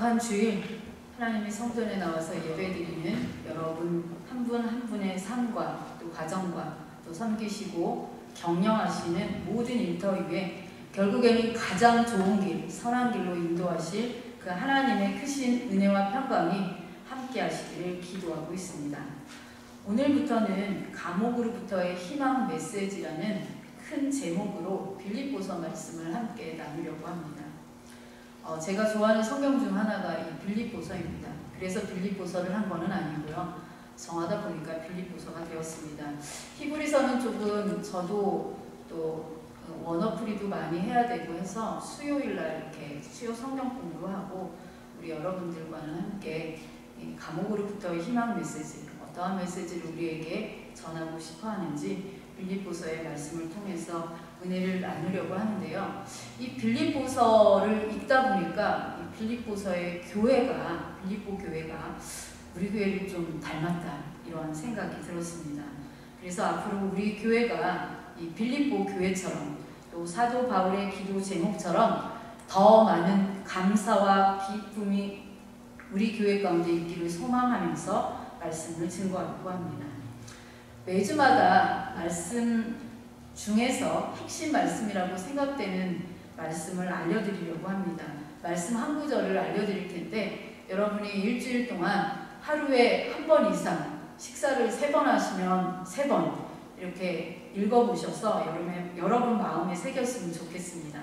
거룩한 주일 하나님의 성전에 나와서 예배드리는 여러분 한 분 한 분의 삶과 또 가정과 또 섬기시고 격려하시는 모든 인터뷰에 결국에는 가장 좋은 길, 선한 길로 인도하실 그 하나님의 크신 은혜와 평강이 함께 하시기를 기도하고 있습니다. 오늘부터는 감옥으로부터의 희망 메시지라는 큰 제목으로 빌립보서 말씀을 함께 나누려고 합니다. 제가 좋아하는 성경 중 하나가 이 빌립보서입니다. 그래서 빌립보서를 한 거는 아니고요. 정하다 보니까 빌립보서가 되었습니다. 히브리서는 조금 저도 또 원어풀이도 많이 해야 되고 해서 수요일날 이렇게 수요 성경 공부도 하고 우리 여러분들과는 함께 이 감옥으로부터의 희망 메시지, 어떠한 메시지를 우리에게 전하고 싶어 하는지 빌립보서의 말씀을 통해서 은혜를 나누려고 하는데요. 이 빌립보서를 읽다 보니까 이 빌립보서의 교회가, 빌립보 교회가 우리 교회를 좀 닮았다, 이런 생각이 들었습니다. 그래서 앞으로 우리 교회가 이 빌립보 교회처럼 또 사도 바울의 기도 제목처럼 더 많은 감사와 기쁨이 우리 교회 가운데 있기를 소망하면서 말씀을 증거하려고 합니다. 매주마다 말씀 중에서 핵심 말씀이라고 생각되는 말씀을 알려드리려고 합니다. 말씀 한 구절을 알려드릴 텐데 여러분이 일주일 동안 하루에 한 번 이상 식사를 3번 하시면 3번 이렇게 읽어보셔서 여러분 마음에 새겼으면 좋겠습니다.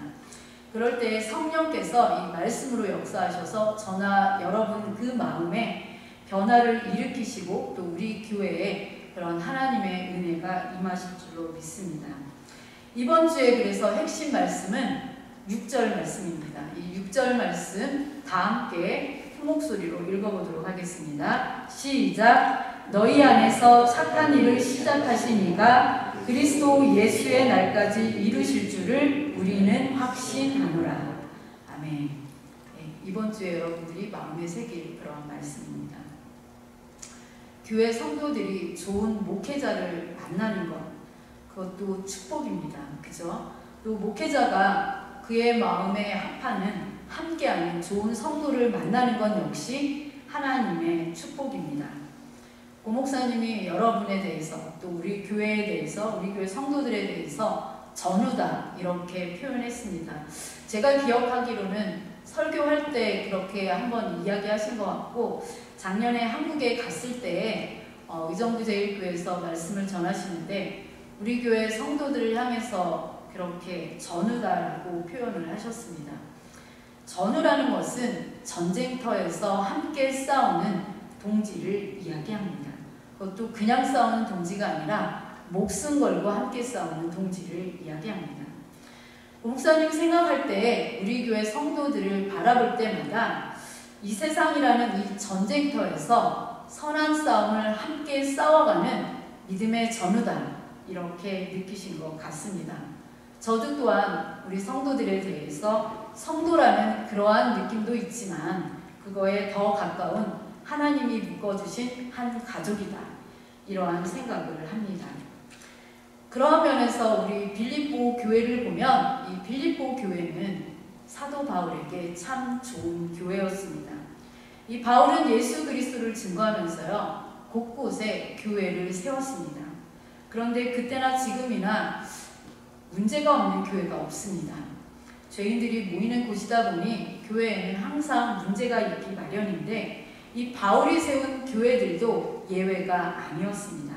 그럴 때 성령께서 이 말씀으로 역사하셔서 저나 여러분 그 마음에 변화를 일으키시고 또 우리 교회에 그런 하나님의 은혜가 임하실 줄로 믿습니다. 이번 주에 그래서 핵심 말씀은 6절 말씀입니다. 이 6절 말씀 다 함께 큰 목소리로 읽어보도록 하겠습니다. 시작! 너희 안에서 착한 일을 시작하신 이가 그리스도 예수의 날까지 이루실 줄을 우리는 확신하노라. 아멘. 네, 이번 주에 여러분들이 마음에 새길 그런 말씀입니다. 교회 성도들이 좋은 목회자를 만나는 것, 그것도 축복입니다. 그죠? 또 목회자가 그의 마음에 합하는, 함께하는 좋은 성도를 만나는 것 역시 하나님의 축복입니다. 고 목사님이 여러분에 대해서 또 우리 교회에 대해서, 우리 교회 성도들에 대해서 전우다 이렇게 표현했습니다. 제가 기억하기로는 설교할 때 그렇게 한번 이야기하신 것 같고, 작년에 한국에 갔을 때 의정부제일교회에서 말씀을 전하시는데 우리 교회 성도들을 향해서 그렇게 전우다라고 표현을 하셨습니다. 전우라는 것은 전쟁터에서 함께 싸우는 동지를 이야기합니다. 그것도 그냥 싸우는 동지가 아니라 목숨 걸고 함께 싸우는 동지를 이야기합니다. 목사님 생각할 때 우리 교회 성도들을 바라볼 때마다 이 세상이라는 이 전쟁터에서 선한 싸움을 함께 싸워가는 믿음의 전우다, 이렇게 느끼신 것 같습니다. 저도 또한 우리 성도들에 대해서 성도라는 그러한 느낌도 있지만 그거에 더 가까운 하나님이 묶어주신 한 가족이다, 이러한 생각을 합니다. 그러한 면에서 우리 빌립보 교회를 보면 이 빌립보 교회는 사도 바울에게 참 좋은 교회였습니다. 이 바울은 예수 그리스도를 증거하면서요, 곳곳에 교회를 세웠습니다. 그런데 그때나 지금이나 문제가 없는 교회가 없습니다. 죄인들이 모이는 곳이다 보니 교회에는 항상 문제가 있기 마련인데 이 바울이 세운 교회들도 예외가 아니었습니다.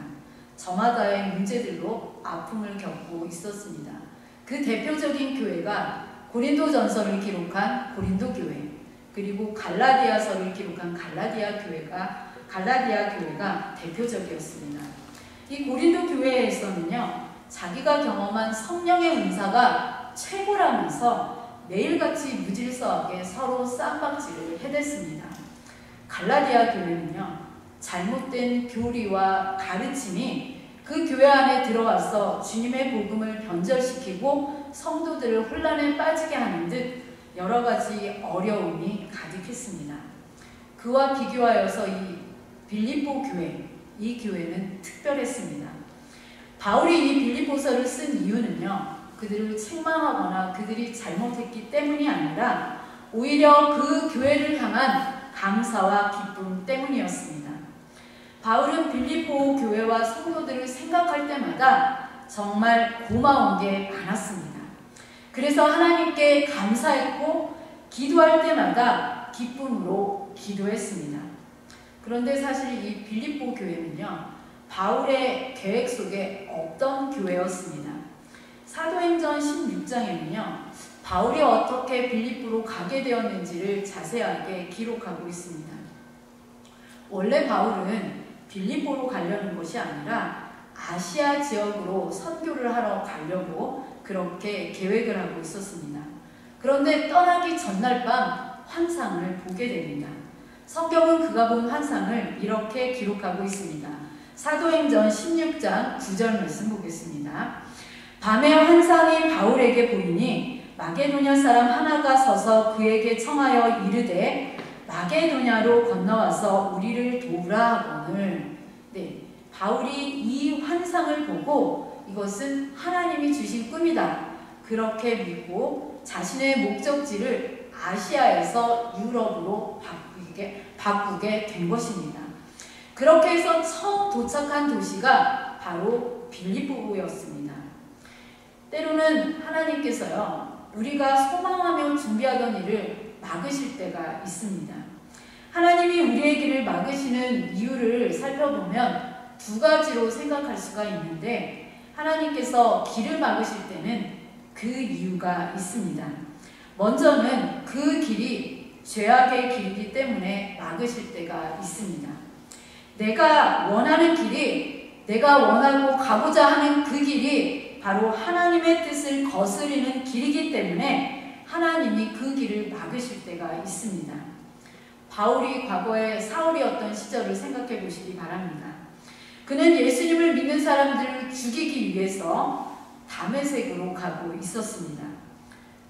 저마다의 문제들로 아픔을 겪고 있었습니다. 그 대표적인 교회가 고린도전서를 기록한 고린도 교회, 그리고 갈라디아서를 기록한 갈라디아 교회가 대표적이었습니다. 이 고린도 교회에서는요, 자기가 경험한 성령의 은사가 최고라면서 매일같이 무질서하게 서로 쌈박질을 해댔습니다. 갈라디아 교회는요, 잘못된 교리와 가르침이 그 교회 안에 들어와서 주님의 복음을 변절시키고 성도들을 혼란에 빠지게 하는 듯 여러 가지 어려움이 가득했습니다. 그와 비교하여서 이 빌립보 교회, 이 교회는 특별했습니다. 바울이 이 빌립보서를 쓴 이유는요, 그들을 책망하거나 그들이 잘못했기 때문이 아니라 오히려 그 교회를 향한 감사와 기쁨 때문이었습니다. 바울은 빌립보 교회와 성도들을 생각할 때마다 정말 고마운 게 많았습니다. 그래서 하나님께 감사했고 기도할 때마다 기쁨으로 기도했습니다. 그런데 사실 이 빌립보 교회는요, 바울의 계획 속에 없던 교회였습니다. 사도행전 16장에는요, 바울이 어떻게 빌립보로 가게 되었는지를 자세하게 기록하고 있습니다. 원래 바울은 빌립보로 가려는 것이 아니라 아시아 지역으로 선교를 하러 가려고 그렇게 계획을 하고 있었습니다. 그런데 떠나기 전날 밤 환상을 보게 됩니다. 성경은 그가 본 환상을 이렇게 기록하고 있습니다. 사도행전 16장 9절 말씀 보겠습니다. 밤에 환상이 바울에게 보이니 마게도냐 사람 하나가 서서 그에게 청하여 이르되 마게도냐로 건너와서 우리를 도우라 하거늘. 네, 바울이 이 환상을 보고 이것은 하나님이 주신 꿈이다, 그렇게 믿고 자신의 목적지를 아시아에서 유럽으로 바꾸게 된 것입니다. 그렇게 해서 처음 도착한 도시가 바로 빌립보였습니다. 때로는 하나님께서요, 우리가 소망하며 준비하던 일을 막으실 때가 있습니다. 하나님이 우리의 길을 막으시는 이유를 살펴보면 두 가지로 생각할 수가 있는데, 하나님께서 길을 막으실 때는 그 이유가 있습니다. 먼저는 그 길이 죄악의 길이기 때문에 막으실 때가 있습니다. 내가 원하는 길이, 내가 원하고 가고자 하는 그 길이 바로 하나님의 뜻을 거스르는 길이기 때문에 하나님이 그 길을 막으실 때가 있습니다. 바울이 과거에 사울이었던 시절을 생각해 보시기 바랍니다. 그는 예수님을 믿는 사람들을 죽이기 위해서 다메섹으로 가고 있었습니다.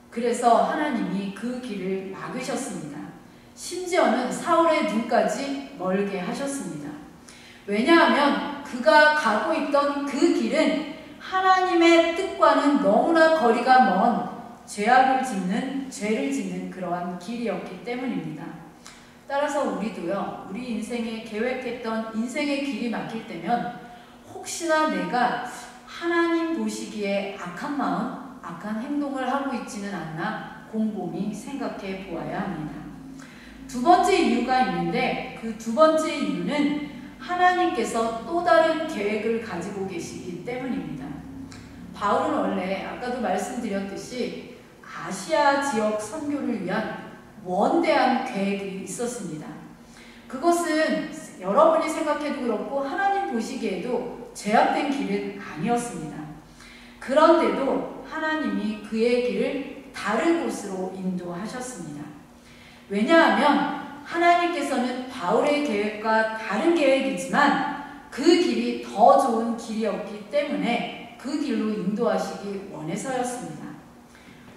그래서 하나님이 그 길을 막으셨습니다. 심지어는 사울의 눈까지 멀게 하셨습니다. 왜냐하면 그가 가고 있던 그 길은 하나님의 뜻과는 너무나 거리가 먼 죄를 짓는 그러한 길이었기 때문입니다. 따라서 우리도요, 우리 인생에 계획했던 인생의 길이 막힐 때면 혹시나 내가 하나님 보시기에 악한 마음, 악한 행동을 하고 있지는 않나 곰곰이 생각해 보아야 합니다. 두 번째 이유가 있는데, 그 두 번째 이유는 하나님께서 또 다른 계획을 가지고 계시기 때문입니다. 바울은 원래 아까도 말씀드렸듯이 아시아 지역 선교를 위한 원대한 계획이 있었습니다. 그것은 여러분이 생각해도 그렇고 하나님 보시기에도 제약된 길은 아니었습니다. 그런데도 하나님이 그의 길을 다른 곳으로 인도하셨습니다. 왜냐하면 하나님께서는 바울의 계획과 다른 계획이지만 그 길이 더 좋은 길이었기 때문에 그 길로 인도하시기 원해서였습니다.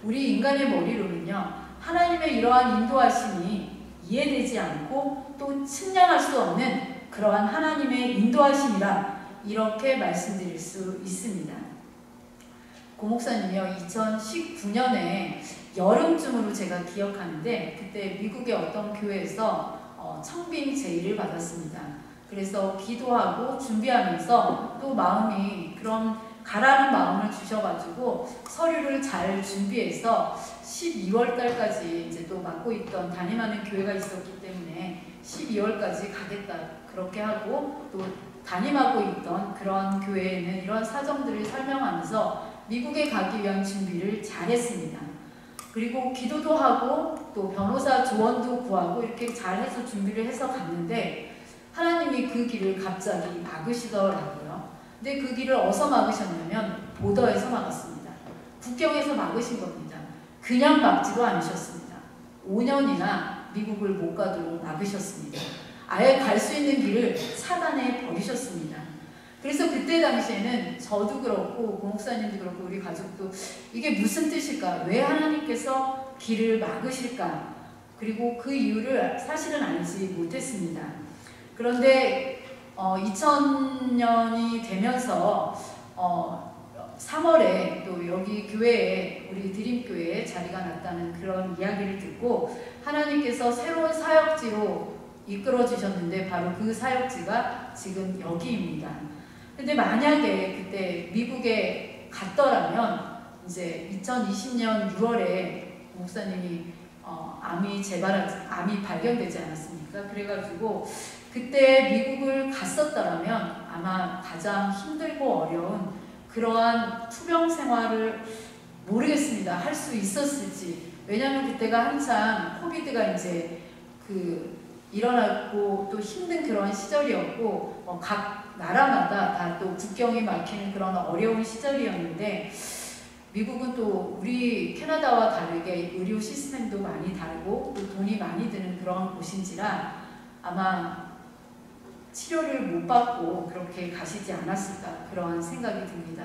우리 인간의 머리로는요, 하나님의 이러한 인도하심이 이해되지 않고 또 측량할 수 없는 그러한 하나님의 인도하심이라 이렇게 말씀드릴 수 있습니다. 고 목사님이요, 2019년에 여름쯤으로 제가 기억하는데, 그때 미국의 어떤 교회에서 청빙 제의를 받았습니다. 그래서 기도하고 준비하면서 또 마음이 그런 가라는 마음을 주셔가지고 서류를 잘 준비해서 12월 달까지 이제 또 맡고 있던 담임하는 교회가 있었기 때문에 12월까지 가겠다 그렇게 하고, 또 담임하고 있던 그런 교회에는 이런 사정들을 설명하면서 미국에 가기 위한 준비를 잘했습니다. 그리고 기도도 하고 또 변호사 조언도 구하고 이렇게 잘해서 준비를 해서 갔는데 하나님이 그 길을 갑자기 막으시더라고요. 근데 그 길을 어디서 막으셨냐면 보더에서 막았습니다. 국경에서 막으신 겁니다. 그냥 막지도 않으셨습니다. 5년이나 미국을 못 가도록 막으셨습니다. 아예 갈 수 있는 길을 차단해 버리셨습니다. 그래서 그때 당시에는 저도 그렇고 고 목사님도 그렇고 우리 가족도 이게 무슨 뜻일까? 왜 하나님께서 길을 막으실까? 그리고 그 이유를 사실은 알지 못했습니다. 그런데 2000년이 되면서 3월에 또 여기 교회에 우리 드림교회에 자리가 났다는 그런 이야기를 듣고 하나님께서 새로운 사역지로 이끌어 주셨는데 바로 그 사역지가 지금 여기입니다. 근데 만약에 그때 미국에 갔더라면 이제 2020년 6월에 목사님이 암이 발견되지 않았습니까? 그래가지고 그때 미국을 갔었더라면 아마 가장 힘들고 어려운 그러한 투병 생활을 모르겠습니다. 할 수 있었을지. 왜냐하면 그때가 한참 코비드가 이제 일어났고 또 힘든 그런 시절이었고 각 나라마다 다 또 국경이 막히는 그런 어려운 시절이었는데 미국은 또 우리 캐나다와 다르게 의료 시스템도 많이 다르고 또 돈이 많이 드는 그런 곳인지라 아마 치료를 못 받고 그렇게 가시지 않았을까 그런 생각이 듭니다.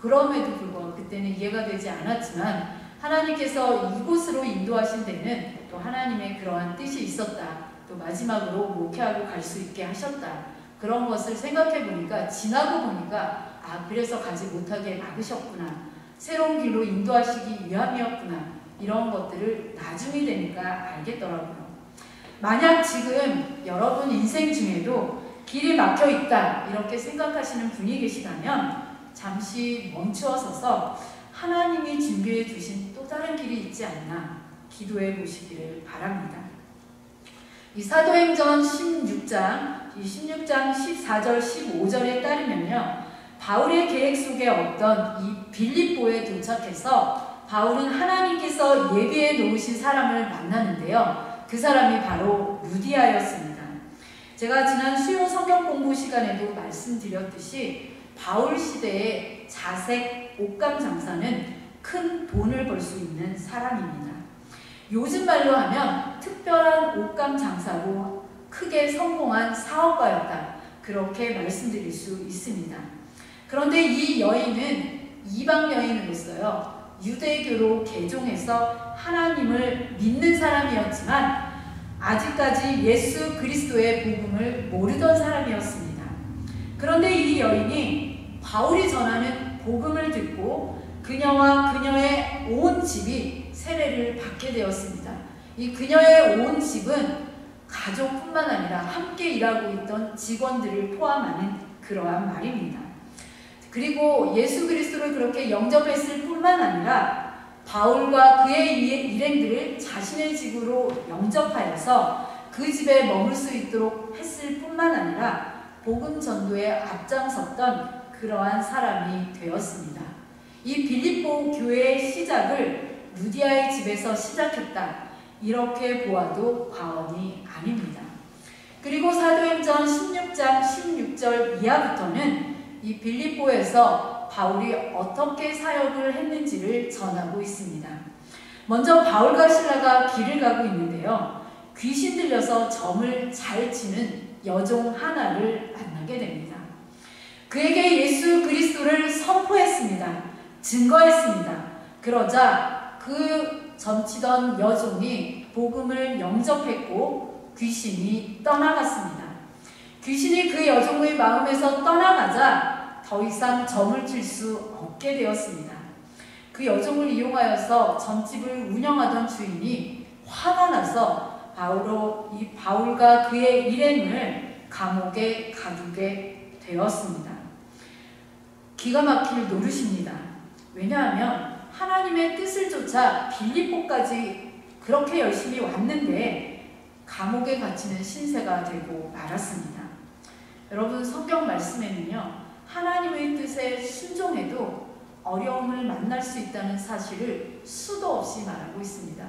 그럼에도 불구하고 그때는 이해가 되지 않았지만 하나님께서 이곳으로 인도하신 데는 또 하나님의 그러한 뜻이 있었다. 또 마지막으로 목회하고 갈 수 있게 하셨다. 그런 것을 생각해 보니까 지나고 보니까 그래서 가지 못하게 막으셨구나. 새로운 길로 인도하시기 위함이었구나. 이런 것들을 나중에 되니까 알겠더라고요. 만약 지금 여러분 인생 중에도 길이 막혀 있다 이렇게 생각하시는 분이 계시다면 잠시 멈추어 서서 하나님이 준비해 두신 또 다른 길이 있지 않나 기도해 보시기를 바랍니다. 이 사도행전 16장 14절 15절에 따르면요. 바울의 계획 속에 없던 이 빌립보에 도착해서 바울은 하나님께서 예비해 놓으신 사람을 만나는데요. 그 사람이 바로 루디아였습니다. 제가 지난 수요 성경 공부 시간에도 말씀드렸듯이 바울 시대의 자색 옷감 장사는 큰 돈을 벌 수 있는 사람입니다. 요즘 말로 하면 특별한 옷감 장사로 크게 성공한 사업가였다. 그렇게 말씀드릴 수 있습니다. 그런데 이 여인은 이방 여인으로서요. 유대교로 개종해서 하나님을 믿는 사람이었지만 아직까지 예수 그리스도의 복음을 모르던 사람이었습니다. 그런데 이 여인이 바울이 전하는 복음을 듣고 그녀와 그녀의 온 집이 세례를 받게 되었습니다. 이 그녀의 온 집은 가족뿐만 아니라 함께 일하고 있던 직원들을 포함하는 그러한 말입니다. 그리고 예수 그리스도를 그렇게 영접했을 뿐만 아니라 바울과 그의 일행들을 자신의 집으로 영접하여서 그 집에 머물 수 있도록 했을 뿐만 아니라 복음 전도에 앞장섰던 그러한 사람이 되었습니다. 이 빌립보 교회의 시작을 루디아의 집에서 시작했다. 이렇게 보아도 과언이 아닙니다. 그리고 사도행전 16장 16절 이하부터는 이 빌립보에서 바울이 어떻게 사역을 했는지를 전하고 있습니다. 먼저 바울과 실라가 길을 가고 있는데요. 귀신 들려서 점을 잘 치는 여종 하나를 만나게 됩니다. 그에게 예수 그리스도를 선포했습니다. 증거했습니다. 그러자 그 점치던 여종이 복음을 영접했고 귀신이 떠나갔습니다. 귀신이 그 여종의 마음에서 떠나가자 더 이상 점을 칠 수 없게 되었습니다. 그 여종을 이용하여서 점집을 운영하던 주인이 화가 나서 바울과 그의 일행을 감옥에 가두게 되었습니다. 기가 막힐 노릇입니다. 왜냐하면 하나님의 뜻을 쫓아 빌립보까지 그렇게 열심히 왔는데 감옥에 갇히는 신세가 되고 말았습니다. 여러분 성경 말씀에는요. 하나님의 뜻에 순종해도 어려움을 만날 수 있다는 사실을 수도 없이 말하고 있습니다.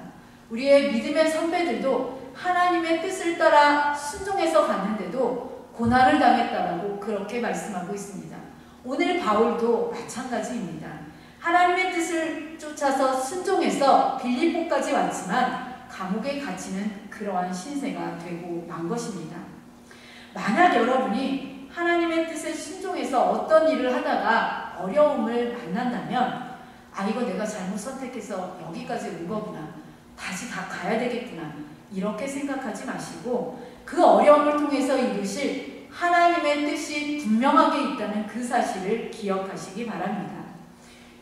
우리의 믿음의 선배들도 하나님의 뜻을 따라 순종해서 갔는데도 고난을 당했다라고 그렇게 말씀하고 있습니다. 오늘 바울도 마찬가지입니다. 하나님의 뜻을 쫓아서 순종해서 빌립보까지 왔지만 감옥에 갇히는 그러한 신세가 되고 만 것입니다. 만약 여러분이 하나님의 뜻에 순종해서 어떤 일을 하다가 어려움을 만난다면 이거 내가 잘못 선택해서 여기까지 온 거구나. 다시 다 가야 되겠구나. 이렇게 생각하지 마시고 그 어려움을 통해서 이루실 하나님의 뜻이 분명하게 있다는 그 사실을 기억하시기 바랍니다.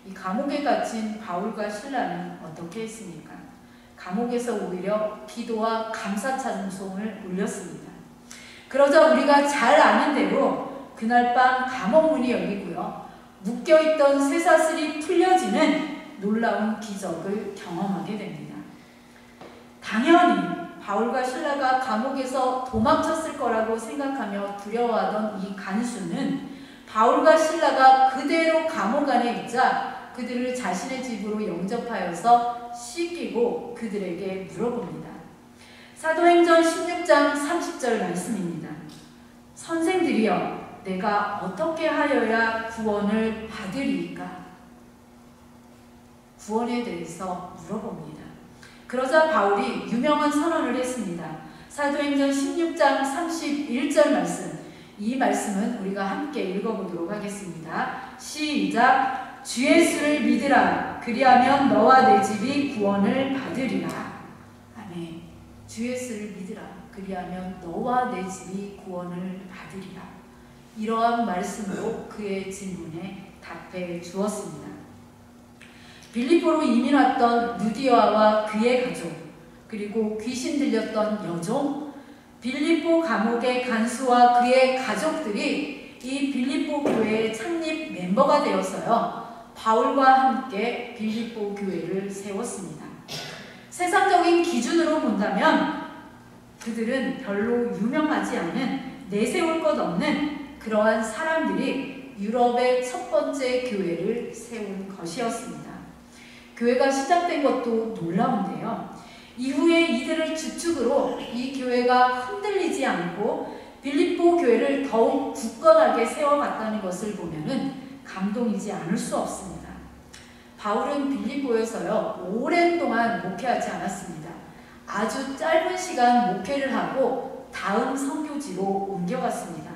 이 감옥에 갇힌 바울과 실라는 어떻게 했습니까? 감옥에서 오히려 기도와 감사 찬송을 올렸습니다. 그러자 우리가 잘 아는 대로 그날 밤 감옥 문이 열리고요. 묶여있던 쇠사슬이 풀려지는 놀라운 기적을 경험하게 됩니다. 당연히 바울과 실라가 감옥에서 도망쳤을 거라고 생각하며 두려워하던 이 간수는 바울과 실라가 그대로 감옥 안에 있자 그들을 자신의 집으로 영접하여서 씻기고 그들에게 물어봅니다. 사도행전 16장 30절 말씀입니다. 선생들이여, 내가 어떻게 하여야 구원을 받으리이까? 구원에 대해서 물어봅니다. 그러자 바울이 유명한 선언을 했습니다. 사도행전 16장 31절 말씀, 이 말씀은 우리가 함께 읽어보도록 하겠습니다. 시작! 주 예수를 믿으라. 그리하면 너와 내 집이 구원을 받으리라. 아멘. 주 예수를 믿으라. 그리하면 너와 내 집이 구원을 받으리라. 이러한 말씀으로 그의 질문에 답해 주었습니다. 빌립보로 이민 왔던 루디아와 그의 가족, 그리고 귀신 들렸던 여종, 빌립보 감옥의 간수와 그의 가족들이 이 빌립보 교회의 창립 멤버가 되어서요, 바울과 함께 빌립보 교회를 세웠습니다. 세상적인 기준으로 본다면 그들은 별로 유명하지 않은, 내세울 것 없는 그러한 사람들이 유럽의 첫 번째 교회를 세운 것이었습니다. 교회가 시작된 것도 놀라운데요. 이후에 이들을 주축으로 이 교회가 흔들리지 않고 빌립보 교회를 더욱 굳건하게 세워갔다는 것을 보면은 감동이지 않을 수 없습니다. 바울은 빌립보에서요, 오랜 동안 목회하지 않았습니다. 아주 짧은 시간 목회를 하고 다음 선교지로 옮겨갔습니다.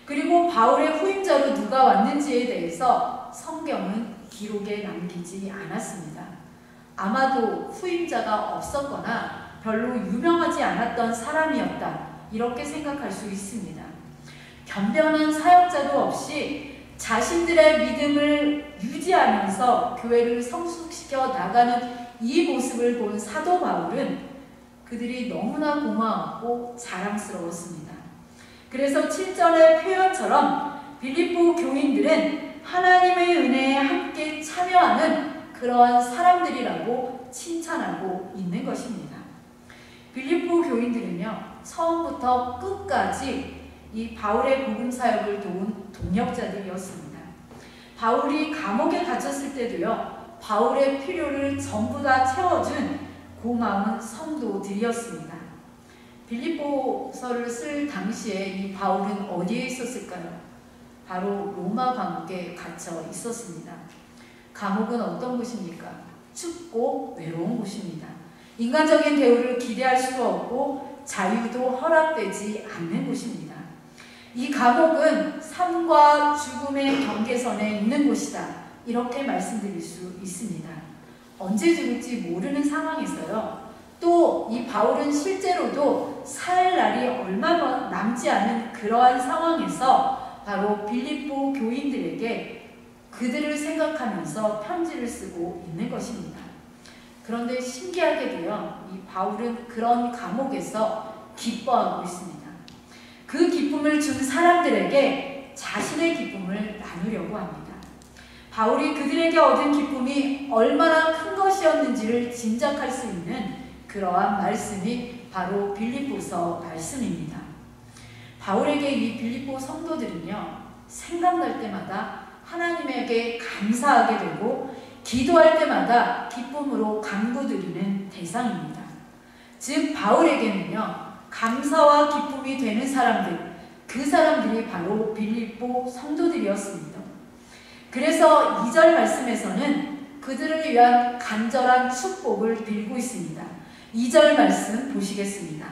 그리고 바울의 후임자로 누가 왔는지에 대해서 성경은 기록에 남기지 않았습니다. 아마도 후임자가 없었거나 별로 유명하지 않았던 사람이었다, 이렇게 생각할 수 있습니다. 변변한 사역자도 없이 자신들의 믿음을 유지하면서 교회를 성숙시켜 나가는 이 모습을 본 사도 바울은 그들이 너무나 고마웠고 자랑스러웠습니다. 그래서 7절의 표현처럼 빌립보 교인들은 하나님의 은혜에 함께 참여하는 그러한 사람들이라고 칭찬하고 있는 것입니다. 빌립보 교인들은요, 처음부터 끝까지 이 바울의 복음 사역을 도운 동역자들이었습니다. 바울이 감옥에 갇혔을 때도요, 바울의 필요를 전부 다 채워준 고마운 성도들이었습니다. 빌립보서를 쓸 당시에 이 바울은 어디에 있었을까요? 바로 로마 감옥에 갇혀 있었습니다. 감옥은 어떤 곳입니까? 춥고 외로운 곳입니다. 인간적인 대우를 기대할 수가 없고 자유도 허락되지 않는 곳입니다. 이 감옥은 삶과 죽음의 경계선에 있는 곳이다, 이렇게 말씀드릴 수 있습니다. 언제 죽을지 모르는 상황에서요, 또 이 바울은 실제로도 살 날이 얼마 남지 않은 그러한 상황에서 바로 빌립보 교인들에게 그들을 생각하면서 편지를 쓰고 있는 것입니다. 그런데 신기하게도요, 이 바울은 그런 감옥에서 기뻐하고 있습니다. 그 기쁨을 준 사람들에게 자신의 기쁨을 나누려고 합니다. 바울이 그들에게 얻은 기쁨이 얼마나 큰 것이었는지를 짐작할 수 있는 그러한 말씀이 바로 빌립보서 말씀입니다. 바울에게 이 빌립보 성도들은요, 생각날 때마다 하나님에게 감사하게 되고 기도할 때마다 기쁨으로 간구드리는 대상입니다. 즉 바울에게는요, 감사와 기쁨이 되는 사람들, 그 사람들이 바로 빌립보 성도들이었습니다. 그래서 2절 말씀에서는 그들을 위한 간절한 축복을 빌고 있습니다. 2절 말씀 보시겠습니다.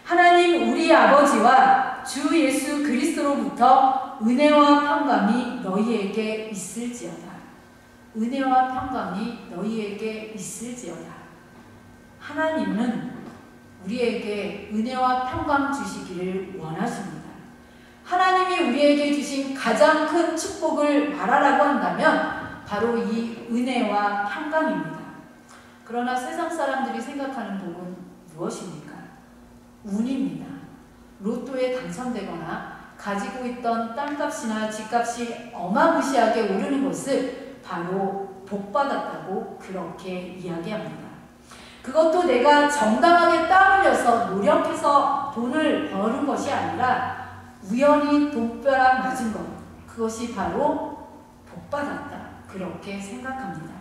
하나님 우리 아버지와 주 예수 그리스도로부터 은혜와 평강이 너희에게 있을지어다. 은혜와 평강이 너희에게 있을지어다. 하나님은 우리에게 은혜와 평강 주시기를 원하십니다. 하나님이 우리에게 주신 가장 큰 축복을 말하라고 한다면 바로 이 은혜와 평강입니다. 그러나 세상 사람들이 생각하는 복은 무엇입니까? 운입니다. 로또에 당첨되거나 가지고 있던 땅값이나 집값이 어마무시하게 오르는 것을 바로 복받았다고 그렇게 이야기합니다. 그것도 내가 정당하게 땀 흘려서 노력해서 돈을 버는 것이 아니라 우연히 돈벼락 맞은 것, 그것이 바로 복받았다, 그렇게 생각합니다.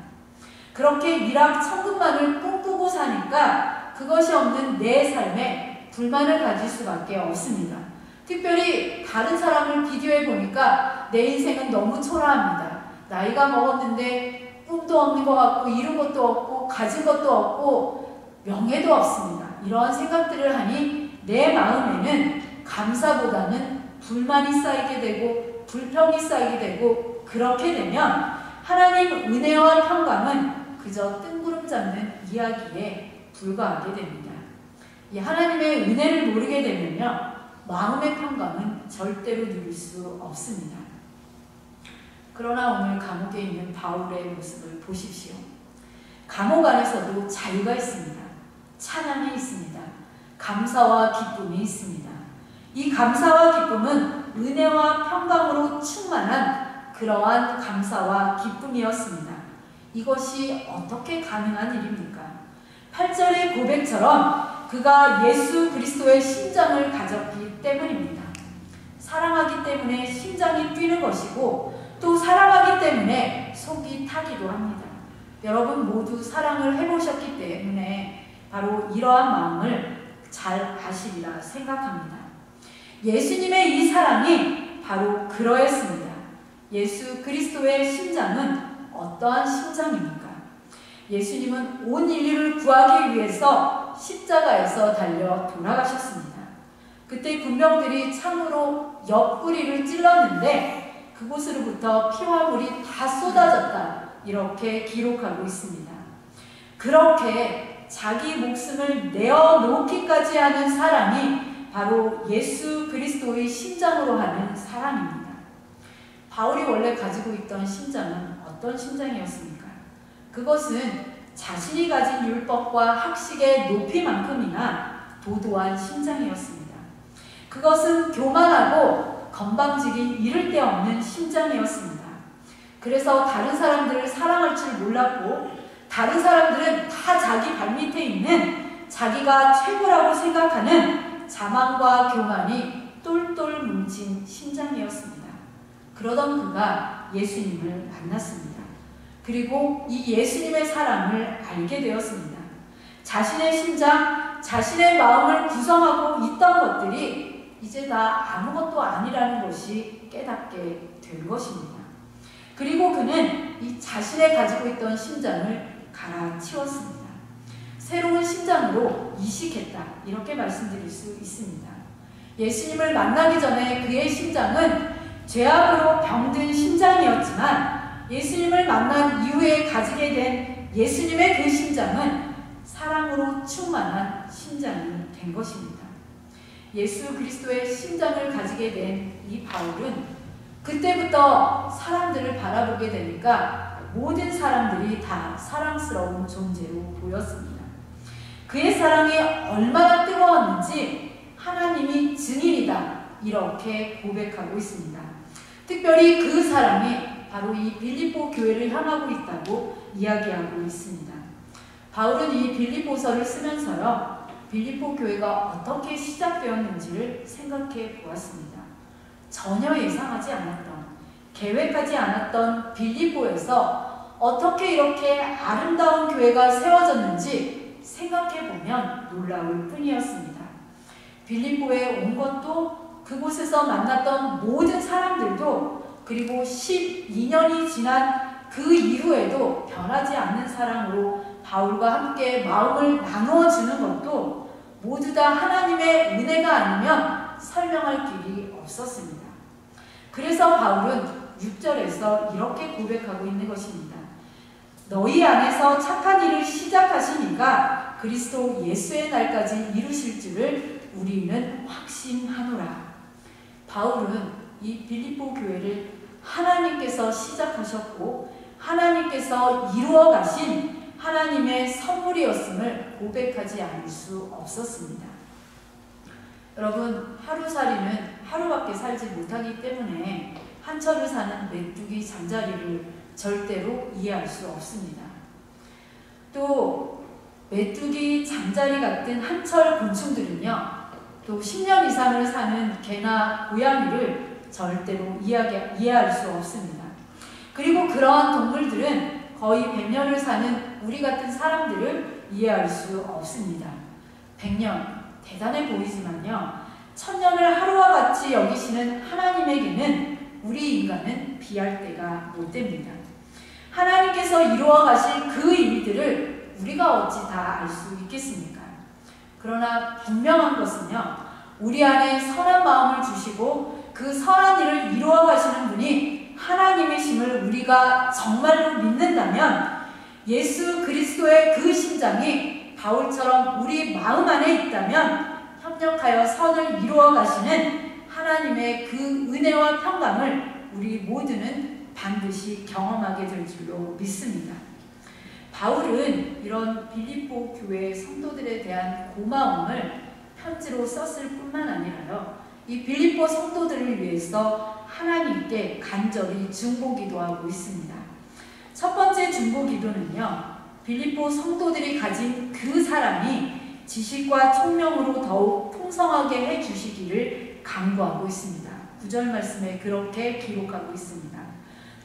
그렇게 일확천금만을 꿈꾸고 사니까 그것이 없는 내 삶에 불만을 가질 수밖에 없습니다. 특별히 다른 사람을 비교해 보니까 내 인생은 너무 초라합니다. 나이가 먹었는데 꿈도 없는 것 같고 이룬 것도 없고 가진 것도 없고 명예도 없습니다. 이러한 생각들을 하니 내 마음에는 감사보다는 불만이 쌓이게 되고 불평이 쌓이게 되고, 그렇게 되면 하나님 은혜와 평강은 그저 뜬구름 잡는 이야기에 불과하게 됩니다. 이 하나님의 은혜를 모르게 되면요, 마음의 평강은 절대로 누릴 수 없습니다. 그러나 오늘 감옥에 있는 바울의 모습을 보십시오. 감옥 안에서도 자유가 있습니다. 찬양이 있습니다. 감사와 기쁨이 있습니다. 이 감사와 기쁨은 은혜와 평강으로 충만한 그러한 감사와 기쁨이었습니다. 이것이 어떻게 가능한 일입니까? 8절의 고백처럼 그가 예수 그리스도의 심장을 가졌기 때문입니다. 사랑하기 때문에 심장이 뛰는 것이고 또 사랑하기 때문에 속이 타기도 합니다. 여러분 모두 사랑을 해보셨기 때문에 바로 이러한 마음을 잘 아시리라 생각합니다. 예수님의 이 사랑이 바로 그러했습니다. 예수 그리스도의 심장은 어떠한 심장입니까? 예수님은 온 인류를 구하기 위해서 십자가에서 달려 돌아가셨습니다. 그때 군병들이 창으로 옆구리를 찔렀는데 그곳으로부터 피와 물이 다 쏟아졌다, 이렇게 기록하고 있습니다. 그렇게 자기 목숨을 내어놓기까지 하는 사랑이 바로 예수 그리스도의 심장으로 하는 사랑입니다. 바울이 원래 가지고 있던 심장은 어떤 심장이었습니까? 그것은 자신이 가진 율법과 학식의 높이만큼이나 도도한 심장이었습니다. 그것은 교만하고 건방지기 이를 데 없는 심장이었습니다. 그래서 다른 사람들을 사랑할 줄 몰랐고 다른 사람들은 다 자기 발밑에 있는 자기가 최고라고 생각하는 자만과 교만이 똘똘 뭉친 심장이었습니다. 그러던 그가 예수님을 만났습니다. 그리고 이 예수님의 사랑을 알게 되었습니다. 자신의 심장, 자신의 마음을 구성하고 있던 것들이 이제 다 아무것도 아니라는 것이 깨닫게 된 것입니다. 그리고 그는 이 자신의 가지고 있던 심장을 갈아치웠습니다. 새로운 심장으로 이식했다, 이렇게 말씀드릴 수 있습니다. 예수님을 만나기 전에 그의 심장은 죄악으로 병든 심장이었지만 예수님을 만난 이후에 가지게 된 예수님의 그 심장은 사랑으로 충만한 심장이 된 것입니다. 예수 그리스도의 심장을 가지게 된 이 바울은 그때부터 사람들을 바라보게 되니까 모든 사람들이 다 사랑스러운 존재로 보였습니다. 그의 사랑이 얼마나 뜨거웠는지 하나님이 증인이다, 이렇게 고백하고 있습니다. 특별히 그 사랑이 바로 이 빌립보 교회를 향하고 있다고 이야기하고 있습니다. 바울은 이 빌립보서를 쓰면서요, 빌립보 교회가 어떻게 시작되었는지를 생각해 보았습니다. 전혀 예상하지 않았던, 계획하지 않았던 빌립보에서 어떻게 이렇게 아름다운 교회가 세워졌는지 생각해 보면 놀라울 뿐이었습니다. 빌립보에 온 것도, 그곳에서 만났던 모든 사람들도, 그리고 12년이 지난 그 이후에도 변하지 않는 사랑으로 바울과 함께 마음을 나누어 주는 것도 모두 다 하나님의 은혜가 아니면 설명할 길이 없었습니다. 그래서 바울은 6절에서 이렇게 고백하고 있는 것입니다. 너희 안에서 착한 일을 시작하시니까 그리스도 예수의 날까지 이루실 줄을 우리는 확신하노라. 바울은 이 빌립보 교회를 하나님께서 시작하셨고 하나님께서 이루어 가신 하나님의 선물이었음을 고백하지 않을 수 없었습니다. 여러분, 하루살이는 하루밖에 살지 못하기 때문에 한철을 사는 메뚜기 잠자리를 절대로 이해할 수 없습니다. 또 메뚜기 잠자리 같은 한철 곤충들은요, 또 10년 이상을 사는 개나 고양이를 절대로 이해할 수 없습니다. 그리고 그러한 동물들은 거의 100년을 사는 우리 같은 사람들을 이해할 수 없습니다. 100년, 대단해 보이지만요, 1000년을 하루와 같이 여기시는 하나님에게는 우리 인간은 비할 데가 못 됩니다. 하나님께서 이루어 가실 그 일들을 우리가 어찌 다 알 수 있겠습니까? 그러나 분명한 것은요, 우리 안에 선한 마음을 주시고 그 선한 일을 이루어 가시는 분이 하나님이심을 우리가 정말로 믿는다면 예수 그리스도의 그 심장이 바울처럼 우리 마음 안에 있다면 협력하여 선을 이루어 가시는 하나님의 그 은혜와 평강을 우리 모두는 반드시 경험하게 될 줄로 믿습니다. 바울은 이런 빌립보 교회 성도들에 대한 고마움을 편지로 썼을 뿐만 아니라요, 이 빌립보 성도들을 위해서 하나님께 간절히 중보기도하고 있습니다. 첫 번째 중보기도는요, 빌립보 성도들이 가진 그 사랑이 지식과 총명으로 더욱 풍성하게 해주시기를 간구하고 있습니다. 9절 말씀에 그렇게 기록하고 있습니다.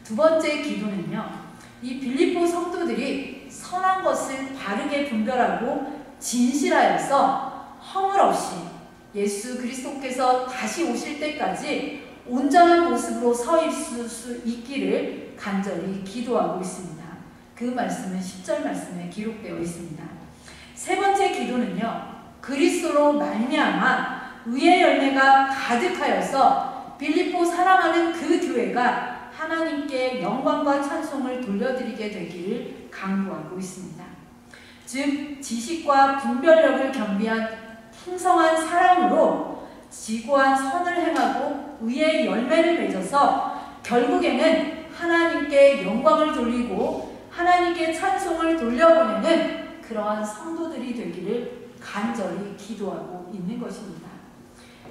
두 번째 기도는요, 이 빌립보 성도들이 선한 것을 바르게 분별하고 진실하여서 허물 없이 예수 그리스도께서 다시 오실 때까지 온전한 모습으로 서 있을 수 있기를 간절히 기도하고 있습니다. 그 말씀은 10절 말씀에 기록되어 있습니다. 세 번째 기도는요, 그리스도로 말미암아 의의 열매가 가득하여서 빌립보 사랑하는 그 교회가 하나님께 영광과 찬송을 돌려드리게 되기를 간구하고 있습니다. 즉 지식과 분별력을 겸비한 풍성한 사랑으로 지고한 선을 행하고 의의 열매를 맺어서 결국에는 하나님께 영광을 돌리고 하나님께 찬송을 돌려보내는 그러한 성도들이 되기를 간절히 기도하고 있는 것입니다.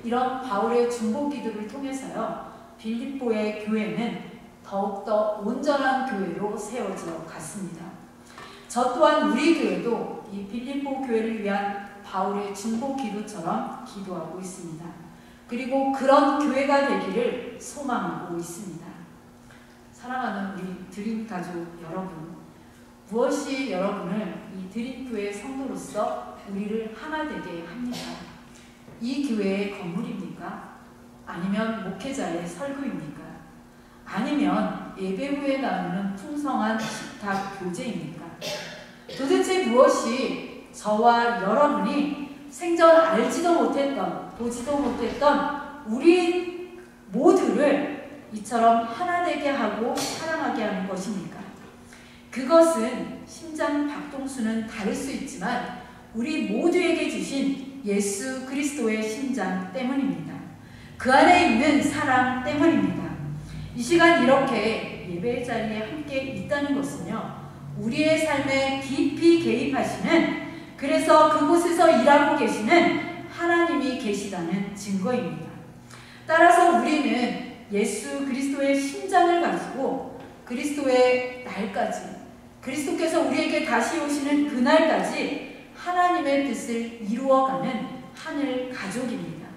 이런 바울의 중보기도를 통해서요, 빌립보의 교회는 더욱더 온전한 교회로 세워져 갔습니다. 저 또한 우리 교회도 이 빌립보 교회를 위한 바울의 중보기도처럼 기도하고 있습니다. 그리고 그런 교회가 되기를 소망하고 있습니다. 사랑하는 우리 드림가족 여러분, 무엇이 여러분을 이 드림교회 성도로서 우리를 하나 되게 합니까? 이 교회의 건물입니까? 아니면 목회자의 설교입니까? 아니면 예배 후에 나누는 풍성한 식탁 교제입니까? 도대체 무엇이 저와 여러분이 생전 알지도 못했던, 보지도 못했던 우리 모두를 이처럼 하나 되게 하고 사랑하게 하는 것입니까? 그것은 심장 박동수는 다를 수 있지만 우리 모두에게 주신 예수 그리스도의 심장 때문입니다. 그 안에 있는 사랑 때문입니다. 이 시간 이렇게 예배의 자리에 함께 있다는 것은요, 우리의 삶에 깊이 개입하시는, 그래서 그곳에서 일하고 계시는 하나님이 계시다는 증거입니다. 따라서 우리는 예수 그리스도의 심장을 가지고 그리스도의 날까지, 그리스도께서 우리에게 다시 오시는 그날까지 하나님의 뜻을 이루어가는 하늘 가족입니다.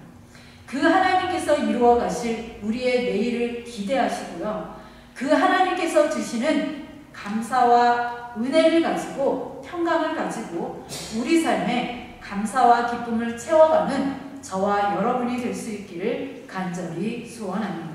그 하나님께서 이루어 가실 우리의 내일을 기대하시고요, 그 하나님께서 주시는 감사와 은혜를 가지고, 평강을 가지고 우리 삶에 감사와 기쁨을 채워가는 저와 여러분이 될 수 있기를 간절히 소원합니다.